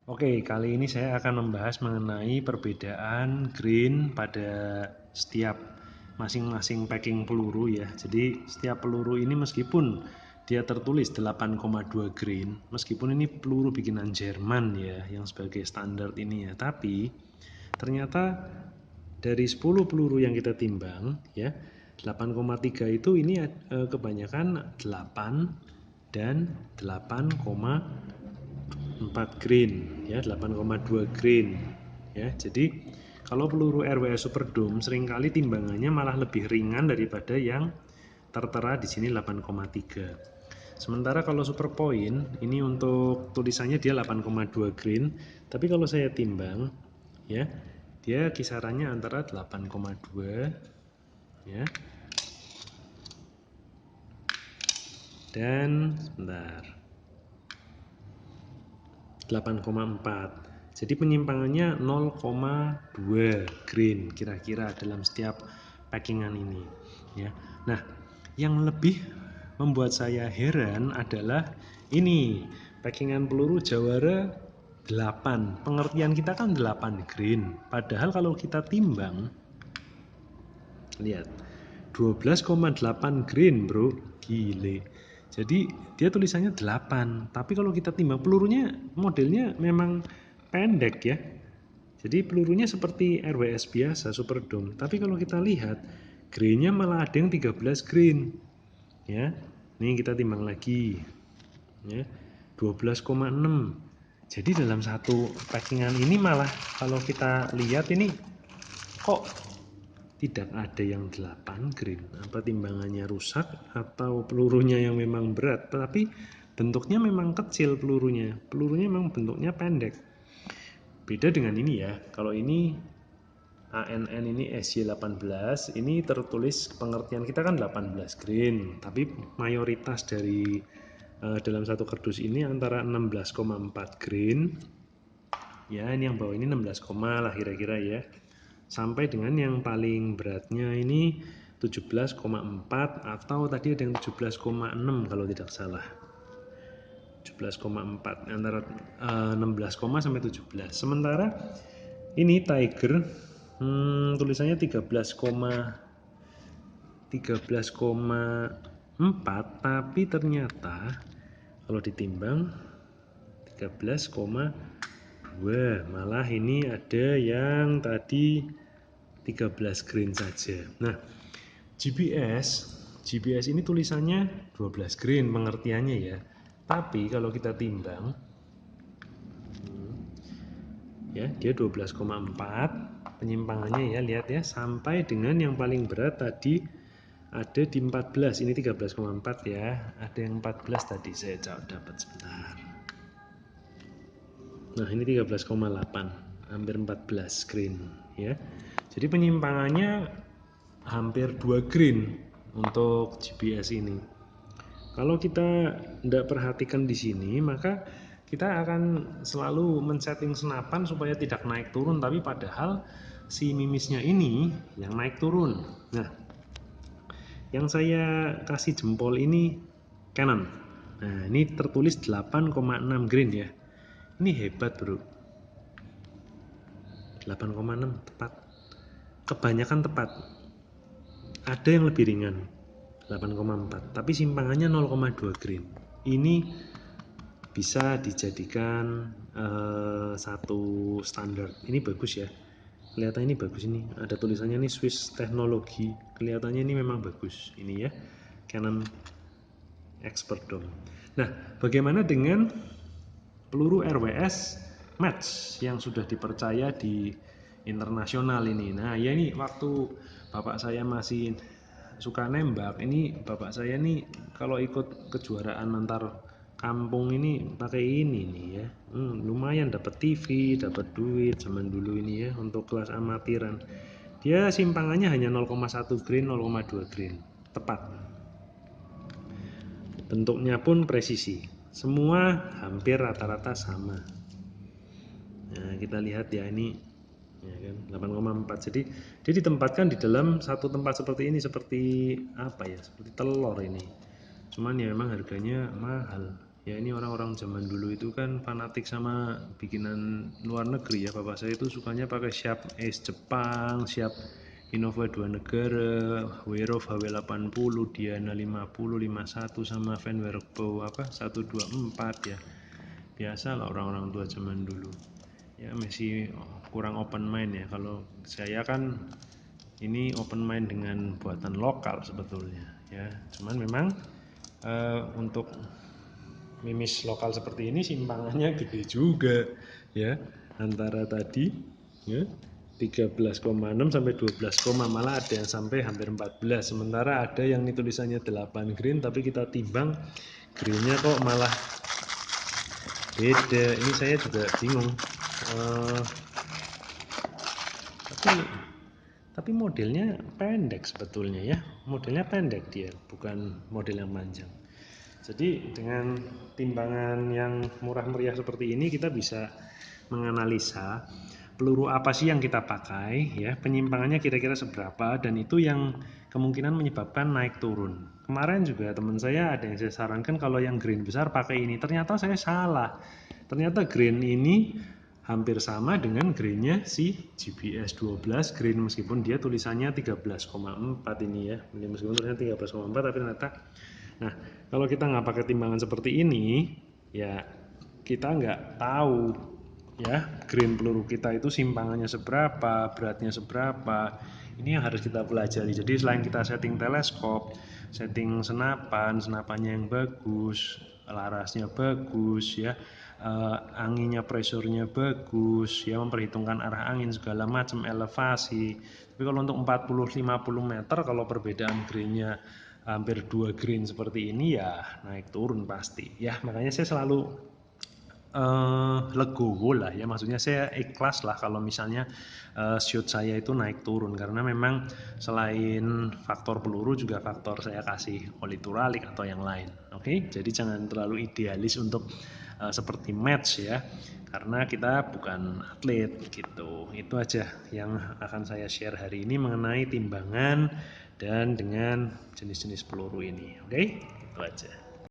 Oke, kali ini saya akan membahas mengenai perbedaan grain pada setiap masing-masing packing peluru ya. Jadi setiap peluru ini meskipun dia tertulis 8,2 grain, meskipun ini peluru bikinan Jerman ya, yang sebagai standar ini ya, tapi ternyata dari 10 peluru yang kita timbang ya, 8,3 itu ini kebanyakan 8 dan 8,4 grain ya, 8,2 grain ya. Jadi kalau peluru RWS Superdome seringkali timbangannya malah lebih ringan daripada yang tertera di sini 8,3. Sementara kalau Super Point ini untuk tulisannya dia 8,2 grain, tapi kalau saya timbang ya, dia kisarannya antara 8,2 ya dan sebentar 8,4. Jadi penyimpangannya 0,2 grain kira-kira dalam setiap packingan ini ya. Nah, yang lebih membuat saya heran adalah ini packingan peluru Jawara 8. Pengertian kita kan 8 grain. Padahal kalau kita timbang lihat 12,8 grain, Bro. Gile. Jadi dia tulisannya 8, tapi kalau kita timbang pelurunya modelnya memang pendek ya. Jadi pelurunya seperti RWS biasa Superdome, tapi kalau kita lihat grainnya malah ada yang 13 grain. Ya. Nih kita timbang lagi. Ya. 12,6. Jadi dalam satu packingan ini malah kalau kita lihat ini kok tidak ada yang 8 grain. Apa timbangannya rusak atau pelurunya yang memang berat, tapi bentuknya memang kecil pelurunya. Pelurunya memang bentuknya pendek. Beda dengan ini ya. Kalau ini ANN ini SJ18, ini tertulis pengertian kita kan 18 grain, tapi mayoritas dari dalam satu kardus ini antara 16,4 grain. Ya, ini yang bawah ini 16, lah kira-kira ya. Sampai dengan yang paling beratnya ini 17,4 atau tadi ada yang 17,6 kalau tidak salah. 17,4 antara 16, sampai 17. Sementara ini Tiger tulisannya 13,4 tapi ternyata kalau ditimbang 13,2. Malah ini ada yang tadi 13 grain saja. Nah, GBS ini tulisannya 12 grain pengertiannya ya. Tapi kalau kita timbang ya, dia 12,4 penyimpangannya ya, lihat ya, sampai dengan yang paling berat tadi ada di 14. Ini 13,4 ya. Ada yang 14 tadi saya dapat sebentar. Nah, ini 13,8, hampir 14 grain ya. Jadi penyimpangannya hampir 2 grain untuk GBS ini. Kalau kita tidak perhatikan di sini, maka kita akan selalu men-setting senapan supaya tidak naik turun, tapi padahal si mimisnya ini yang naik turun. Nah, yang saya kasih jempol ini Canon. Nah, ini tertulis 8,6 grain ya. Ini hebat, Bro. 8,6 tepat. Kebanyakan tepat. Ada yang lebih ringan. 8,4, tapi simpangannya 0,2 grain. Ini bisa dijadikan satu standar. Ini bagus ya. Kelihatannya ini bagus ini. Ada tulisannya ini Swiss Teknologi. Kelihatannya ini memang bagus. Ini ya. Canon Expert Dome. Nah, bagaimana dengan peluru RWS Match yang sudah dipercaya di internasional ini? Nah, ya ini waktu bapak saya masih suka nembak, ini bapak saya nih kalau ikut kejuaraan antar kampung ini pakai ini nih ya. Lumayan dapat TV, dapat duit zaman dulu ini ya untuk kelas amatiran. Dia simpangannya hanya 0,1 grain, 0,2 grain. Tepat. Bentuknya pun presisi. Semua hampir rata-rata sama. Nah, kita lihat ya ini ya kan 8,4. Jadi dia ditempatkan di dalam satu tempat seperti ini, seperti apa ya, seperti telur ini. Cuman ya memang harganya mahal Ya ini orang-orang zaman dulu itu kan fanatik sama bikinan luar negeri ya. Bapak saya itu sukanya pakai Sharp Ace Jepang, Sharp Innova 2 negara, Werov HW80, Diana 50, 51 sama Van Werkbo 124 ya. Biasa lah orang-orang tua zaman dulu. Ya masih kurang open mind ya. Kalau saya kan ini open mind dengan buatan lokal sebetulnya ya. Cuman memang untuk mimis lokal seperti ini simpangannya gede juga ya, antara tadi ya 13,6 sampai 12, malah ada yang sampai hampir 14. Sementara ada yang ini tulisannya 8 green tapi kita timbang greennya kok malah beda. Ini saya juga bingung. Tapi modelnya pendek sebetulnya ya, modelnya pendek dia, bukan model yang panjang. Jadi dengan timbangan yang murah meriah seperti ini kita bisa menganalisa peluru apa sih yang kita pakai ya, penyimpangannya kira-kira seberapa, dan itu yang kemungkinan menyebabkan naik turun. Kemarin juga teman saya ada yang saya sarankan kalau yang green besar pakai ini, ternyata saya salah. Ternyata green ini hampir sama dengan greennya si GBS 12 green, meskipun dia tulisannya 13,4 ini ya, meskipun tulisannya 13,4 tapi ternyata. Nah, kalau kita nggak pakai timbangan seperti ini, ya kita nggak tahu ya green peluru kita itu simpangannya seberapa, beratnya seberapa. Ini yang harus kita pelajari. Jadi selain kita setting teleskop, setting senapannya yang bagus, larasnya bagus ya, anginnya presurnya bagus ya, memperhitungkan arah angin segala macam, elevasi. Tapi kalau untuk 40-50 meter, kalau perbedaan greennya hampir 2 green seperti ini ya naik turun pasti ya. Makanya saya selalu legowo lah ya, maksudnya saya ikhlas lah kalau misalnya shoot saya itu naik turun, karena memang selain faktor peluru juga faktor saya kasih oli turalik atau yang lain. Oke, jadi jangan terlalu idealis untuk seperti match ya, karena kita bukan atlet gitu. Itu aja yang akan saya share hari ini mengenai timbangan dan dengan jenis-jenis peluru ini. Oke, itu aja.